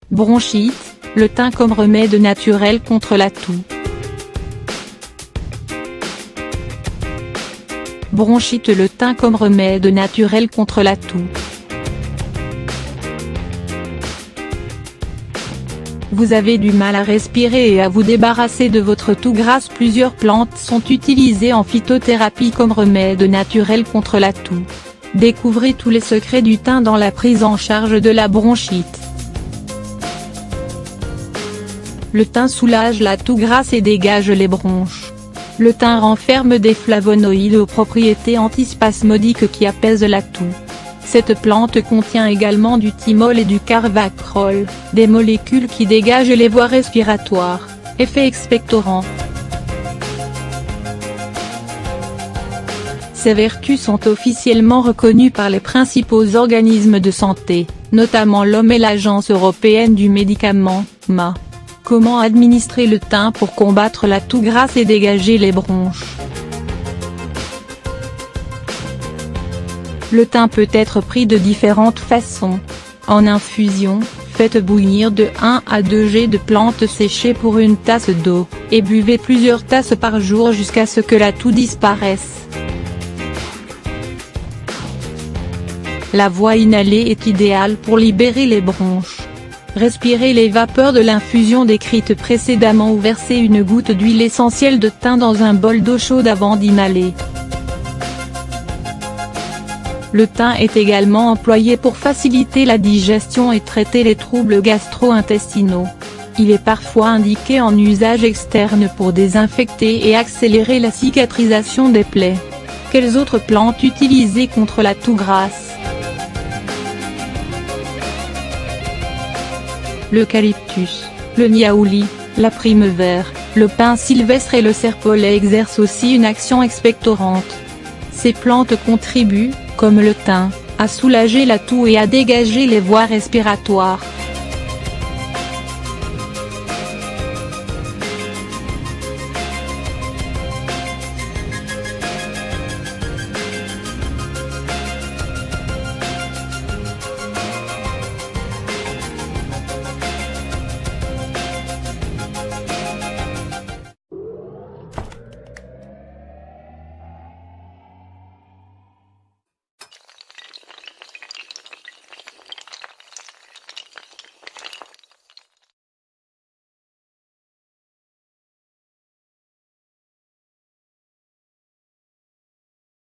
Bronchite, le thym comme remède naturel contre la toux. Bronchite, le thym comme remède naturel contre la toux. Vous avez du mal à respirer et à vous débarrasser de votre toux grasse. Plusieurs plantes sont utilisées en phytothérapie comme remède naturel contre la toux. Découvrez tous les secrets du thym dans la prise en charge de la bronchite. Le thym soulage la toux grasse et dégage les bronches. Le thym renferme des flavonoïdes aux propriétés antispasmodiques qui apaisent la toux. Cette plante contient également du thymol et du carvacrol, des molécules qui dégagent les voies respiratoires. Effet expectorant. Ces vertus sont officiellement reconnues par les principaux organismes de santé, notamment l'OMS et l'Agence européenne du médicament, (EMA). Comment administrer le thym pour combattre la toux grasse et dégager les bronches? Le thym peut être pris de différentes façons. En infusion, faites bouillir de 1 à 2 g de plantes séchées pour une tasse d'eau, et buvez plusieurs tasses par jour jusqu'à ce que la toux disparaisse. La voie inhalée est idéale pour libérer les bronches. Respirez les vapeurs de l'infusion décrite précédemment ou versez une goutte d'huile essentielle de thym dans un bol d'eau chaude avant d'inhaler. Le thym est également employé pour faciliter la digestion et traiter les troubles gastro-intestinaux. Il est parfois indiqué en usage externe pour désinfecter et accélérer la cicatrisation des plaies. Quelles autres plantes utiliser contre la toux grasse? L'eucalyptus, le niaouli, la primevère, le pin sylvestre et le serpolet exercent aussi une action expectorante. Ces plantes contribuent, comme le thym, à soulager la toux et à dégager les voies respiratoires.